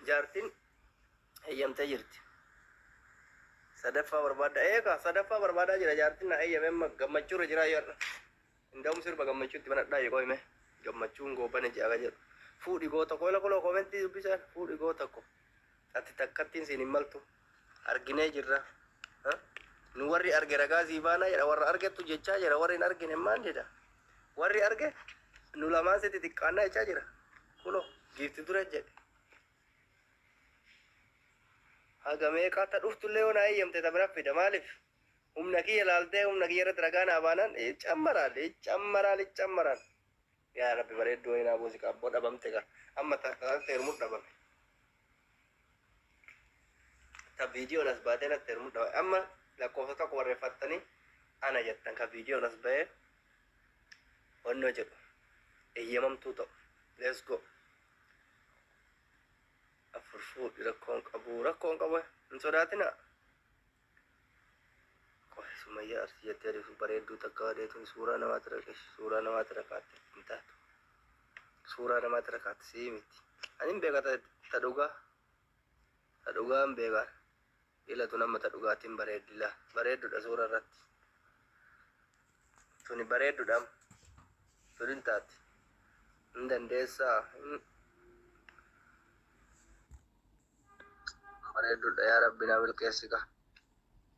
جارتين أيام تجرت سدفا بربادا إيكا سدفا بربادا جرا جارتين أيام ما جمّجور جرا ير عندهم سير بجمّجور تبنا دا يقوي مه جمّجور غوبان جاga جر فودي غوتا كولا كولا كومنتي بيسان فودي غوتا كو أتتكتين سينمالتو أرجيني جرا ها نوري أرجع رجازي بانا يا ور أرجع تجيتشا يا ور إن أرجع نمان جدا وري أرجع نولما ستتكانا يا جرا كلو جيت تدرج hagamee qaata dhuftullee ona ayyamte tabra fida maalif humna kiyya laaltee humna kiyya irratti ragaan abaanan cammaraan yaa rabbi bareedduu inaa buusi qabboo dhabamte gar amma teermuu dhabame ta viidiyoon as baatee na teermuu dhabame amma lakkoofsa tokko warreeffattanii ana jettan ka viidiyoon as ba'ee onnoo jedhu eeyyamamtuu ta'u let's go afurfuu rakkoon qabu hin sodaatina sumayyaa arsii jettee adeemsu bareedduu takka adeetuun suuraa namaatti rakaatte hin taatu suuraa namaatti rakaatte sii miti anin beeka ta dhugaan beekaan ilatu nama ta dhugaatiin bareeddila bareeddudha suura irratti tuni bareeddudha turin taate hin dandeessaa bareeddudha yaa rabbi naa milkeessika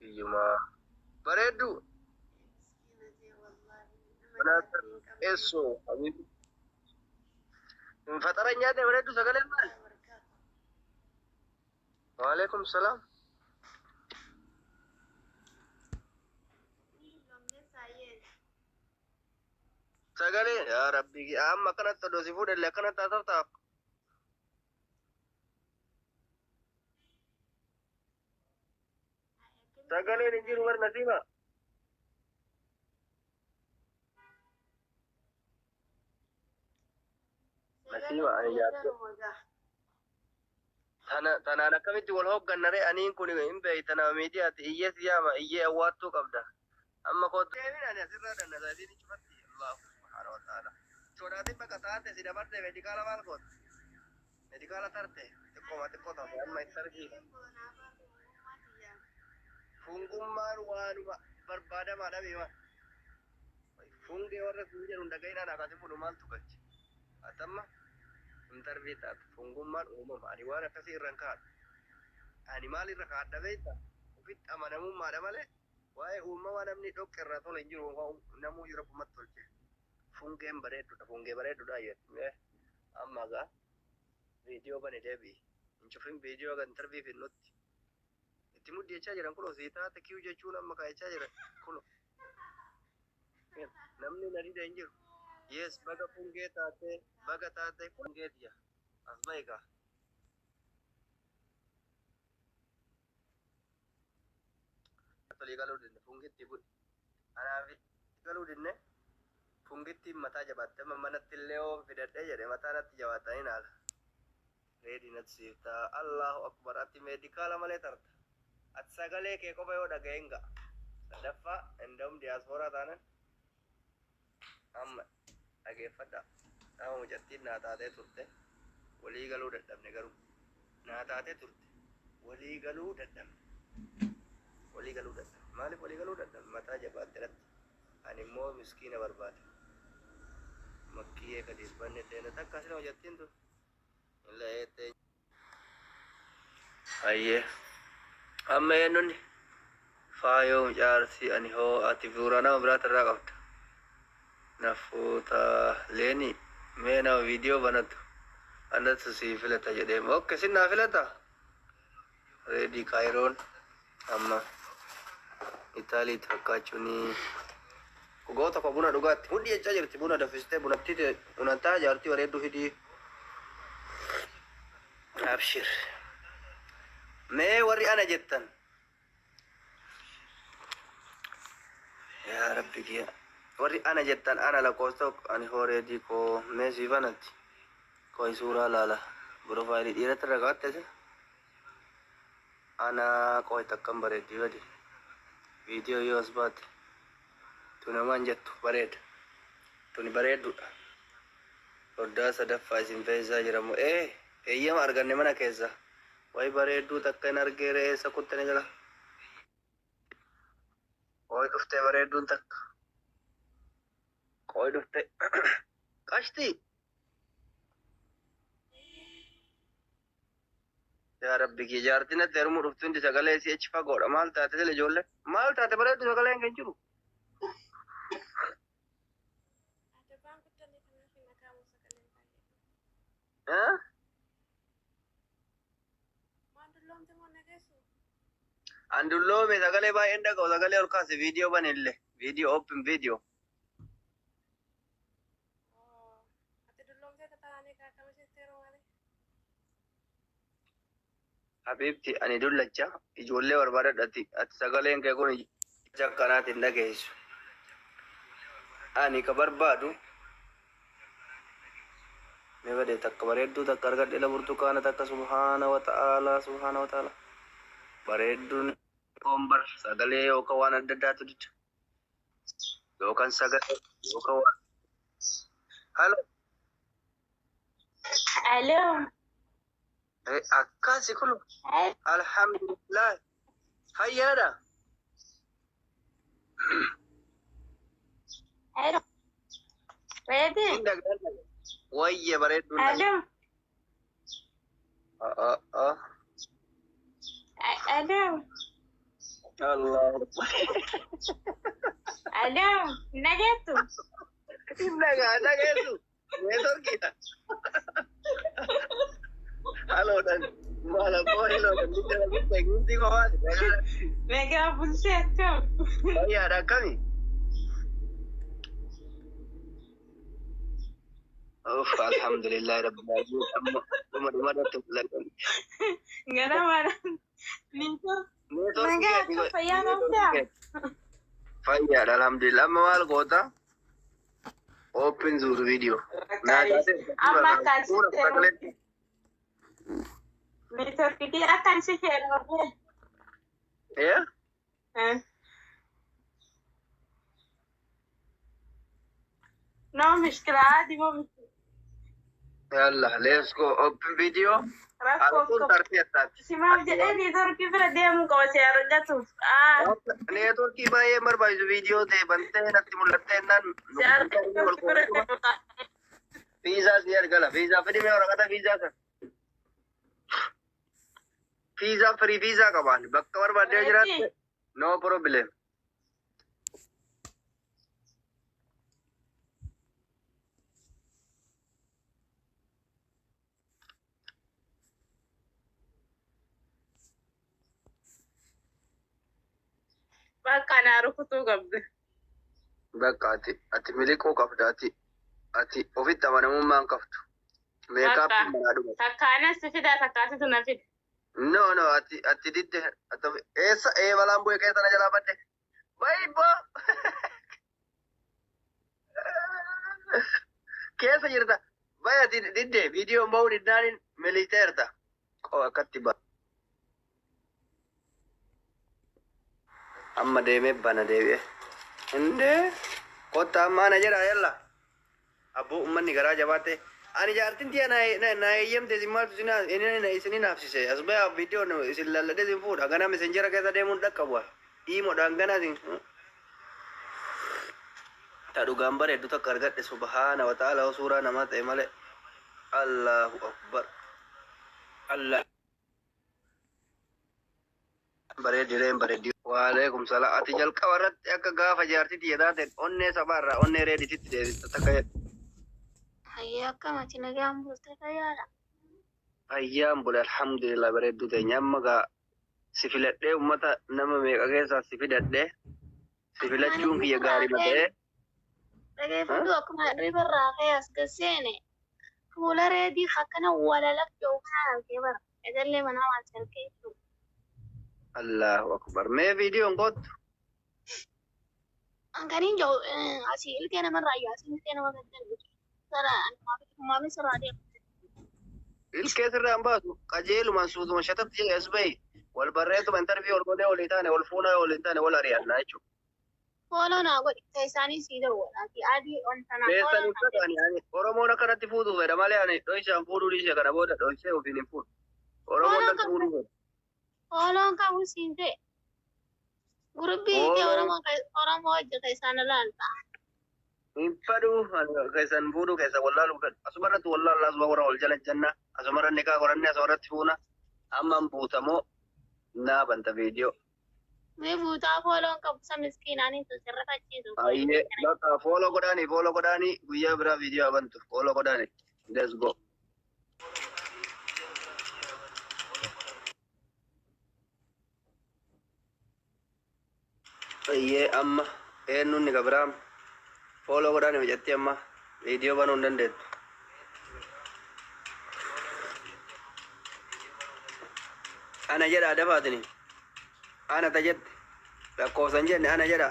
iyyumaa bareeddu eso habibi fatara nyaate bareeddu sagaleen maal waalaikum salaam sagalee yaa rabbi amma kanatti odoo si fuudhelle akkanatti haasoftaaf sagaleen hin jiru war nasiima ani yaaddo tanaan akkamitti wal hooggannare aniin kun hin beeytana miidiyaati iyyee siyaama iyyee awwaattuu qabda amma koot deemin ani asirraa dandasaa isiin cufatti allahu subhaanahu wa ta'ala sodaatiin bakka taate si dabarte medikaala maal koot medikaala tarte xiqqoo taate amma itti argiidha fungummaan waanuma barbaadamaadha beema fungee warra sun jedhu dhaga'inaan akkasi fudhu maaltu galche atamma intarvii taatu fungummaan uumama ani waan akkasii irraan kaadha ani maal irra kaadha beekta ofitti amanamummaadha malee waa'ee uumamaa namni dhoqqe irraa tola hin jiru namuu jira kumatti tolche fungeen fungee bareeddudha jedhame amma gaa viidiyoo bane deebii hin cufin viidiyoo kan intarvii finnutti itti muddechaa jiran kulo sii taate kiyu jechuun amma kaa'echaa jiran kulo namni nadida hin jiru yes baga fungee taate baga taate fungee tiya as ba'igaa tolii galuu dinne fungitti budi anaaf galuu dinne fungitti mataa jabaatte manatti illee oo fidadhee jedhe mataa natti jabaatanii naala reedii natti siiftaa allahu akbar ati meedikaala malee tarta ati sagalee kee qofa yoo dhaga'een ga'a sadaffaa inda'um diyaaspooraa taanan amma dhageeffadha nama mucattiin naa taatee turte walii galuu dadhabne garuu naa taatee turte walii galuu dadhabne maaliif walii galuu dadhabne mataa jabaatte irratti ani immoo miskiina barbaade makkiyyee gadiis banne teena takka asina mucattiin tun hin la'eettee hayyee amma eenyuni faayoo mucaarsi ani hoo ati suuraa nama biraata irraa qabda nafuuta leeni mee nama viidiyoo banatu anatu sii filata jedheem okke sin naa filata reedii kaayiroon amma itaalii fakkaachuni goo tokko buna dhugaatti hundi jechaa jirti buna dafistee bunattaa jaartii bareedduu fidii abshir mee warri ana jettan yaa rabbi kiyya warri ana jettan ana lakkoofsa ani horeedii koo mee siifanatti koo suuraa laala profaayilii dhiirratti irra kaa'atte sin ana koo takkan bareeddii badi viidiyoo yoo as baate tunamaan jettu bareeda tuni bareeddudha hoddaa sadaffaa isin feesisaa jiramu eeyyama arganne mana keessa. Way bareedduu takka hin argee reessa kuttani jala. Way dhuftee bareedduun takka. Way dhuftee. Qashtii. Yaa Rabbi kee jaartiin ati hermuu dhuftuun sagalee si achi fagoodha. Maal taate jala ijoollee? Maal taate bareeddu sagalee hin jiru? Andulloome sagalee baay'een dhaga'u sagalee ol kaase viidiyoo banillee viidiyoo open viidiyoo. Habibti ani dullacha ijoollee barbaadadhati ati sagaleen kee kun jakkanaati hin dhageessu. Ani ka barbaadu mee badee takka bareedduu takka argadhe la burtukaana takka subhaana wa ta'ala bareedduun kombar sagalee yookaan waan adda addaatu dida yookaan sagalee yookaan waan halo Hello. akkasi kulu alhamdulillah hayyaadha. Hello. Ready? Wayye bareedduun Hello. Hello. Allah Hello. Nagetu. Nagetu. Network kita. Halo dan malam hello dan kita kawan. Mega bullshit tu. Ya ada kami. Alhamdulillah rabbil alamin. Cuma datang lagi. Enggak ada mana. Minta. Mega payah nampak. Payah alhamdulillah mawal kota. Open zur video. Amma kasih. Meter kita akan share apa? Ya? No مشكلة عادي ما مشكلة. يلا let's go open video. Raffo. Simam jadi network kita dia muka masih ada tuh. Network kita ya berbaju video deh, bante nanti mulai nan. Visa share kala, visa free में orang kata visa kan. Visa free visa kawan, bakkabar bade jerat. No problem. Bakka naaru kutuu qabdi. Bakka ati milikuu qabda ati ofitti amanamummaan qabdu. Meeqaap manaadhuma. Takkaanas fida takkaasitu na fida. No ati didde eessa balaan bu'ee keessa na jalaa badde. Baybo. Keessa jirta. Bay ati didde viidiyoon ba'uu diddaanin militeerta. Qoo akkatti ba'a. Amma deemee bana deebi'e. Indee kotta ammaa na jedha yalla. Abboo ummanni garaa jabaate. Ani jaartin tiya na eeyyamte simmaatu isinin hafsise. As ba'aa viidiyoon isin lalladhe sin fuudha. Ganaa mesenjera keessa deemuun dhaqqabu. Dhiimoodhaan ganaa sin. Ta dhugaan bareeddu takka argadhe subhaana wa ta'ala suuraa namaa ta'e malee. Allahu akbar. Allah. Bareedireen bareeddi. Waalaikum salam. Ati jalqaba irratti akka gaafa jaartitti jedhaa ta'e onnee sabaarraa onnee reedititti deebista takka jedhu. Ayyaa akkamati nagaan bulte fayyaadha. Ayyaan bule alhamdulillah bareedduu ta'e nyamma gaa si filadhee uummata nama meeqa keessaa si fidadhee si filachuun kiyya gaarii mata'ee. Dhageeffadhu akkuma ribarraa ka'e as gasseene fuula reedii akkana walalaf jiru kana argee bara. Egallee manaa waan salphee jiru. Allahu akbar. Mee viidiyoon kootu? Angkaniin jiru asii ilkee namarraa iyyuu asii ilkee nama gaddan Mami serade. Ilkee sirraan baasu qajeelumaan suutuma shatatti as bahi wal barreetuma intervii ol godhee ol hin taane ol fuunaa ol hin taane ol ari'annaa jechuudha. follow na go isani sida wala ti adi on sana Besa follow ni na kata ani ani. Oromo na kanatti fudu feda male ani. Doisha fudu dishe kana boda doisha ofini fudu. Oromo na fudu feda. follow ka usinde gurbi te oromo je sana lanta Impadu kaisan fudu kaisa wallalu fed. Asumara tu wallalu asuma wara wal jala janna. Asumara nika koranne asumara tifuna. Amma mbutamo na banta video. me buta follow ka busa miskinani to sirrata chizo Ayye laka follow godani guya bra video abantu follow godani. Let's go. Ayye amma eennu ni gabram follow godani hojjetti amma video banuu hin dandeettu. Ana jedha dafaatini. Ana tajette. Lakkoofsan jenne ana jedha.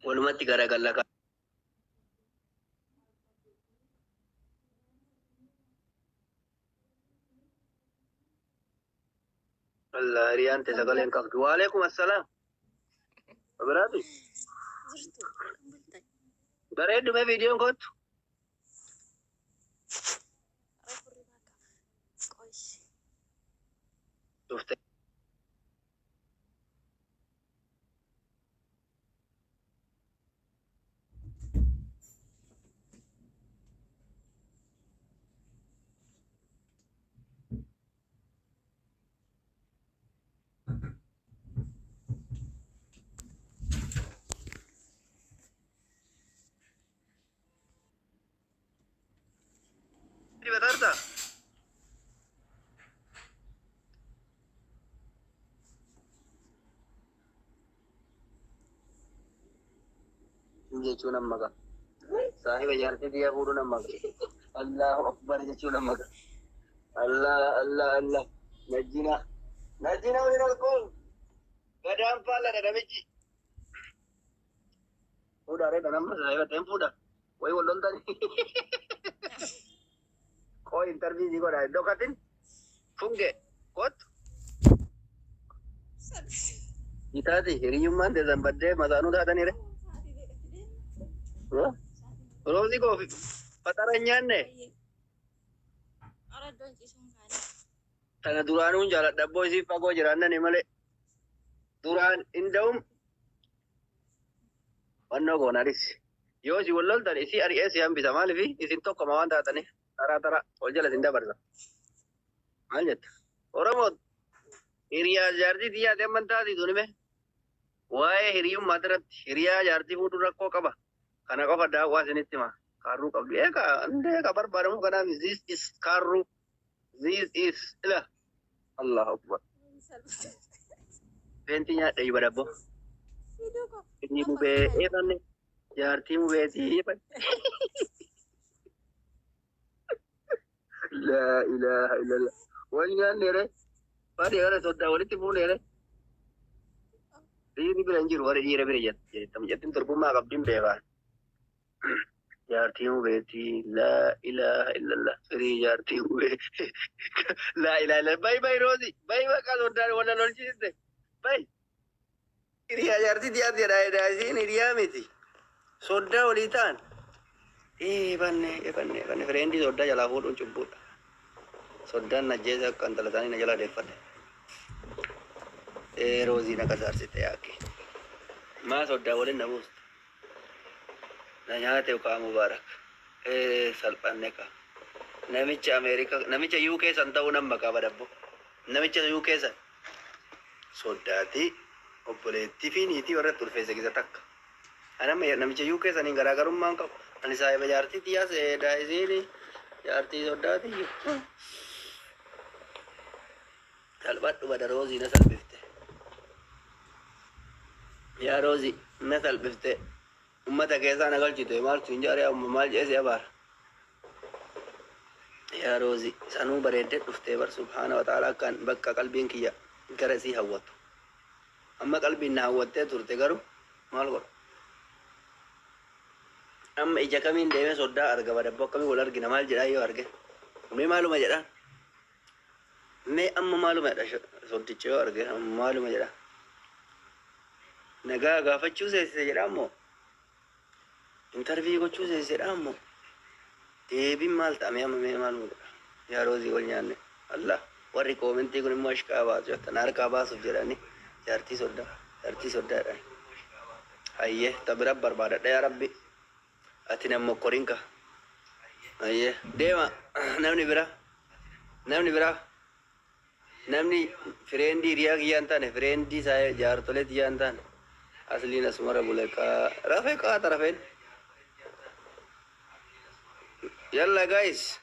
Walumatti garagalla ka. Allah riyaan te sagaleen qabdu. Wa alaikum assalam. Abiraati. Bareeddu mee viidiyoon kootu. Dhufte. Betarta. Jechuun amma ka. Saahiba jaartii biyya fuudhuun amma ka. Allahu akbar jechuun amma ka. Allah. Najjina min alkool. Gadaan faala dhadhabichi. Fuudha reedha namma saahiba ta'een fuudha. Wayi wal tani. Koo interviizii godha iddoo katin. Funge. Kootu. Itaati hiriyyummaan teessan baddee masaanuu taataniire. Roobni koo fatara hin nyaanne. Tana duraanuun jaaladha abboo isiif fagoo jiraannani malee. Duraan inda'um. Wannoo goonaadhis. Yoo si wal loltan isii ari'ee si hambisa maaliifi isin tokkoma waan taataniif. Tara wal jala isin dabarsa. Maal jetta? Oromoo hiriyaa jaartii xiyyaate amman taati tunime. Waa'ee hiriyyummaa irratti hiriyaa jaartii fuudhuu rakkoo qaba. Kana qofa daawwaa isinitti hima. Kaarruu qabdu. Eeka barbaadamu kanaaf this is kaarruu. This is ila. Allahu akbar. Beenti nyaadha iba dabbo. Inni mubee eefanne. Jaartii mubeetii eefanne. La ilaha illallah. Wani nyaanne re. Baadiyyaa gara soddaa walitti fuune re. Dhiirri bira hin jiru warri dhiira bira jettin torbummaa qabdiin beekaan. Jaartii mubeetii la ilaha illallah. Firii jaartii mubee. La ilaha illallah. Bayi Roozi. Bayi maqaa soddaan wala lolchiiste. Bayi. Hiriyaa jaartii dhiyaate jedhaa isiin hiriyaa miti. Soddaa walii ta'an. Eebanne. Fireendii soddaa jalaa fuudhuun cubbuudha. Soddaan najjeesa akka intala isaanii na jalaa deeffadhe. Roozii na kasaarsite yaake. Maa soddaa waliin na buusta. Na nyaate ukaa mubaarak. Salphanne ka. Namicha Ameerikaa, namicha UK san ta'uu nama qaba dabbo. Namicha UK san soddaatii obboleettii fi niitii warra turfeessa keessa takka. Anama namicha UK saniin garaagarummaan qabu. Ani saahiba jaartii xiyyaa seedaa isiin jaartii soddaatii. Salphadhu bada Roozii na salphifte. Yaa Roozii na salphifte. Ummata keessaa na galchite maaltu hin jaaree amma maal jeesee abaara. Yaa Roozii sanuu bareeddee dhuftee bar subhaana wa ta'ala akkaan bakka qalbiin kiyya gara isii hawwatu. Amma qalbiin na hawwattee turte garuu maal godha? Amma ija kamiin deemee soddaa arga badabbo akkamii wal argina maal jedhaa yoo arge? Mee maaluma jedhaan? Mee amma maaluma jedha soddicha yoo arge maaluma jedha? Nagaa gaafachuu seessise jedhaa ammoo? Intarvii gochuu seessisedha ammoo? Deebiin maal ta'ame amma mee maaluma jedha? Yaa Roozii wal nyaanne. Allah warri koomentii kun immoo ashqaa baasu jettan harkaa baasuuf jedhani jaartii soddaa jedhani. Hayyee tabira barbaadadha yaa Rabbi. Ati nama korinka. Hayyee deema namni biraa namni fireendii riyaa kiyyaan taane fireendii isaa jaartolee kiyyaan taane asliin asumara bulekaa rafee qaata rafeen. Yalla guys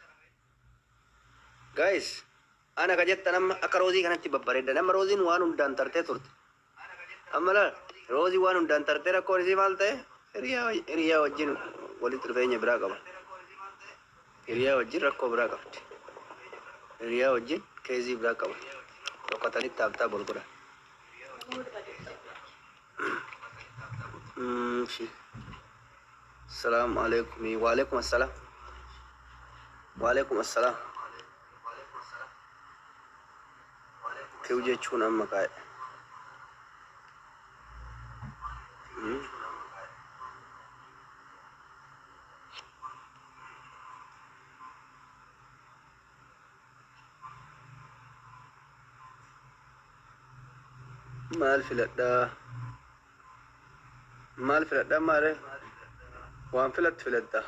ana ka jetta nama akka Roozii kanatti babbareedda nama Rooziin waan hundaan tartee turte amma laal Roozii waan hundaan tartee rakkoon isii maal ta'e hiriyaa wajjin walitti dhufeenya biraa qaba hiriyaa wajjin rakkoo biraa qabdi hiriyaa wajjin keezii biraa qaba tokkotanitti taabtaa bolgoda Assalamu alaikum wa alaikum assalam وعليكم السلام كيف جيتشون أما قاعد مال فلدا ماله وان فلدا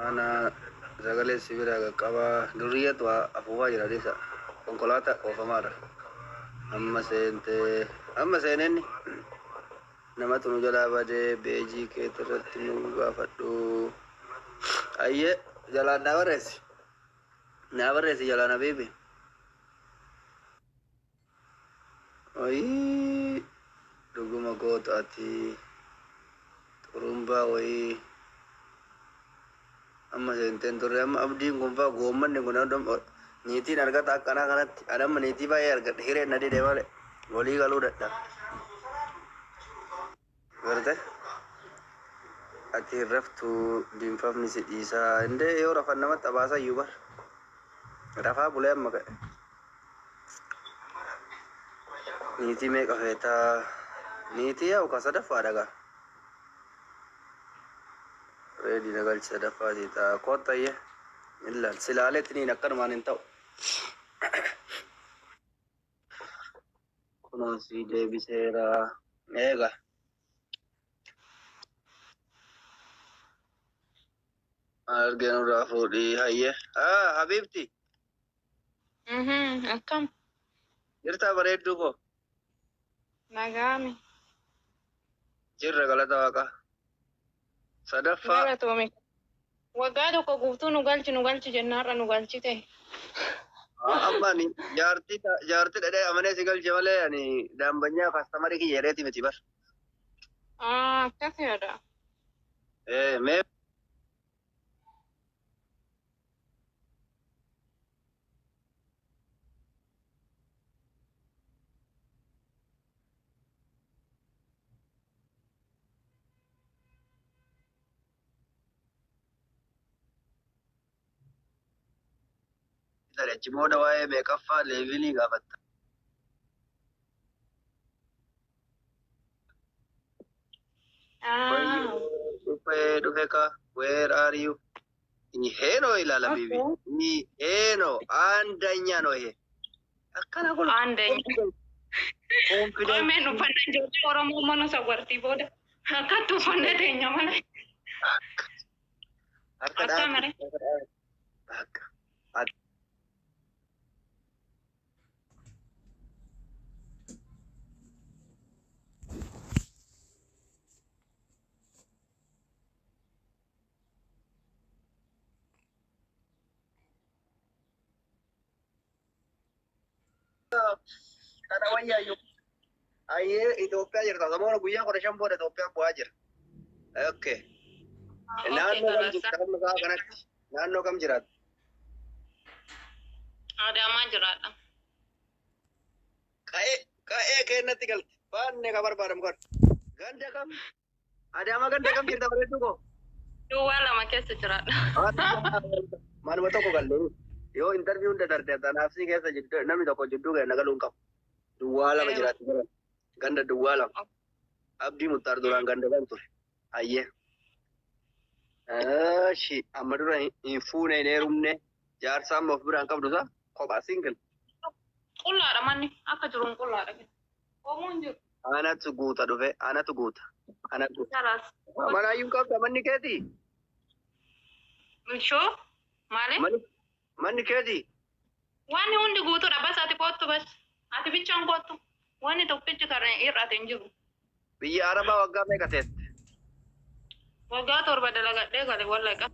Ana sagalee sibira qaba duriyat wa afuwa jira desa konkolata ofamara amma seenenni nama tunu jala bade beji ke tirratti nu gaafadhu ayye jala na barreesi jala na bibi oyi duguma goota ati turumba oyi amma senten turre amma abdiin kun faa goommanni kun adom niitiin argata akkanaa kanatti adamma niitii baay'ee argadhe hiree na dide male walii galuu dadha garte ati raftu diinfafni si dhiisaa indee yoo rafan namatti abaasa iyyuu bar rafaa bulee amma ka'e niitii meeqa feetaa niitii yaa uka sadaffaa dhagaa reedi nagalcha dafaati ta kootayye illa silaaletni nakkarmaan hin ta'u kunoon si deebiseera eega argeenurraa fuudhii hayye habiibti akkam jirtaa bareedduu koo nagaami jirra galata waaqa sadaffaa waggaa tokko guutuu nu galchi jennaarra nu galchite amma ni jaartii dhadhee amanee si galche malee ani daambanyaa kastamarii kiyya jedheeti miti bar akkasidha mee achi booda waa'ee meeqaffaa leevilii gaafatta. Dhufe ka where are you? Ni heno ilala bibi. Ni heno andanya no he. Akkana kun Andenya. Komen uffanna ijoollee Oromoo mana sagwartii booda. Akkattu uffanna teenya malee. Akka mare. Akka. Kana wayyaayyu. Ayyee Itoophiyaa jirta. Samoora guyyaa 15 booda Itoophiyaan bu'aa jira. Okay. Naannoo kam jirta kan mukaa kanatti? Naannoo kam jiraata? Adaamaa jiraadha. Ka'ee kennatti galti. Baanne ka barbaadamu kan. Ganda kam? Adaamaa ganda kam jirta bareedduu koo? Duwwaa lama keessa jiraadha. Manuma tokko gallee. Yoo interviewun dadarte tanaafsii keessa jidduu namni tokko jidduu ga'e nagaluun qabu. Duwwaa lama jiraatti jiran. Ganda duwwaa lama. Abdii Muttar duraan ganda kan ture. Ayyee. Shi amma dura hin fuune hin heerumne jaarsaan of biraan qabdu isaa kophaa single. Qullaadha manni akka jiruun qullaadha. Oomuun jiru. Anatu guuta dhufe anatu guuta. Anatu guuta. Salaas. Manaayyuu qabda manni keetii? Mishoo maali? Manni keetii? Wanni hundi guutuudha bas ati kottu bas. Ati bichaan kottu. Wanni tokkichi kan irratti hin jiru. Biyya Arabaa waggaa meeqa teette? Waggaa 7 dalagadhee gale wallaqa.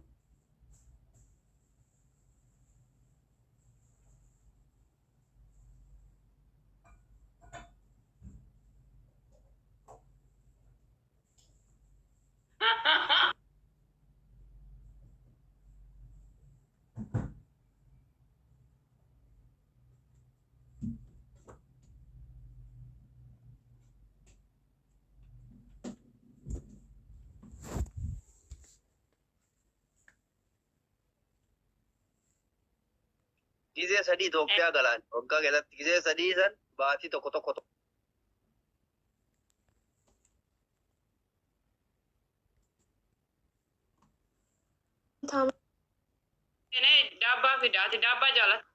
Gizee sadii Itoophiyaa galaan waggaa keessatti gizee sadii san baatii tokko. Kene dabbaa fidaati dabbaa jaalata.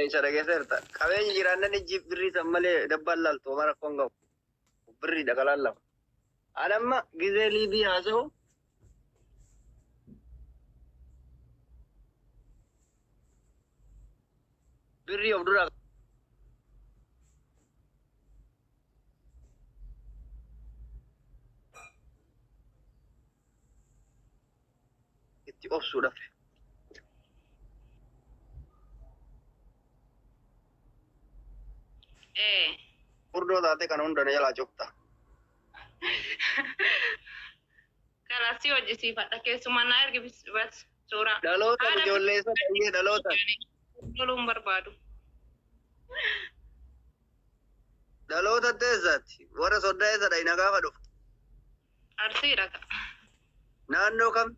Isa dhageesseerta. Qabeenyi jiraannan ijjiif birrii san malee dabbaan laaltu mara rakkoon qabu. Birrii dhagalaan lama. Anamma gizee liibii haasa'u. Birrii of duraa. Itti obsuudhaaf. Furdoo taate kana hundana jalaa cufta. Kalasii hojjisiifadha keessumaa na ergi bas suuraa. Dhaloota ijoollee isa baay'ee dhaloota. Loluun barbaadu. Dhaloota teessaati. Warra soddaa isa dhayina gaafa dhufu. Arsiidha. Naannoo kam?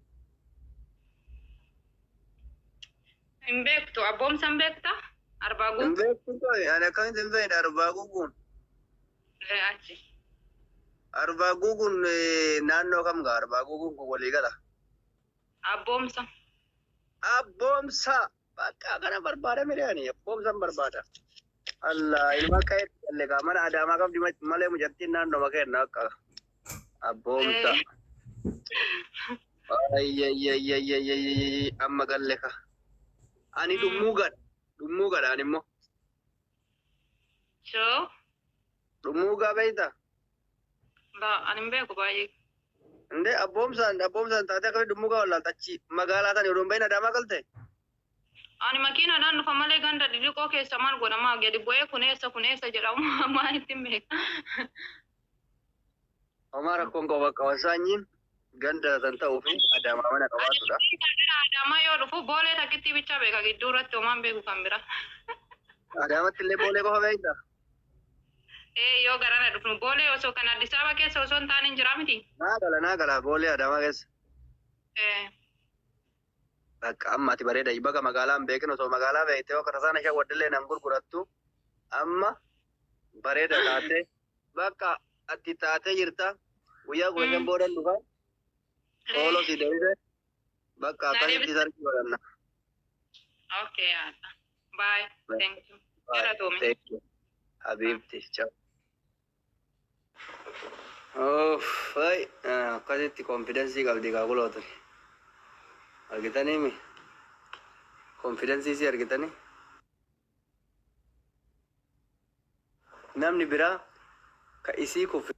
Hin beektu abboomsan beekta? Arbaa Hin guutu. beektu ta'e ani akkamitti hin beekne arbaa guguun. Achi. Arbaa guguun naannoo kam gaa arbaa guguun kun walii gala. Abboomsa. Abboomsa. Bakka kana barbaada midhaanii abboomsan barbaada. Allah ilma ka'ee galle gaa mana adaamaa qabdi malee mucattiin naannoo kenna akka abboomsa. Ayyayyayyayyayyayyayyayyay amma galle ka. Ani dhummuu gadhaan immoo. Shoo. Dhummuu gaa beeyta. Ani hin beeku baay'ee. Indee abboomsaan taatee akkami dhummuu gaa wallaalta achi magaalaa tan yeroo hin beekne adaamaa galte. Ani makiinaadhaan dhufa malee ganda xixiqqoo keessa maal godhamaa gadi bu'ee kuneessa jedhamu maa ittiin beeka. Homaa rakkoon qabu bakka wasaanyiin ganda san ta'uu fi adaamaa mana qabaatudha. Adaamaa yoo dhufu boolee takkitti bicha beeka gidduu irratti homaan beeku kan bira. Adaamatti illee boolee qofa beekta. Yoo garana dhufnu boolee osoo kan Addis Ababa keessa osoo hin taane hin jiraa miti. Naa gala boolee adaamaa keessa. Bakka amma ati bareeda bakka magaalaa hin beekin osoo magaalaa beektee akka tasaan ishee waddillee nan gurgurattu amma bareeda taatee bakka ati taatee jirta guyyaa 15 boodan dhufa ooloo si deebise bakka akkasitti sarki godhanna. Okay, bye. Thank you. Thank you. Habibti. Ciao. Oof, ay, akkasitti konfidensii qabdi kaa kulootan. Argitanii mi? Konfidensii si argitanii? Namni biraa ka isii kufi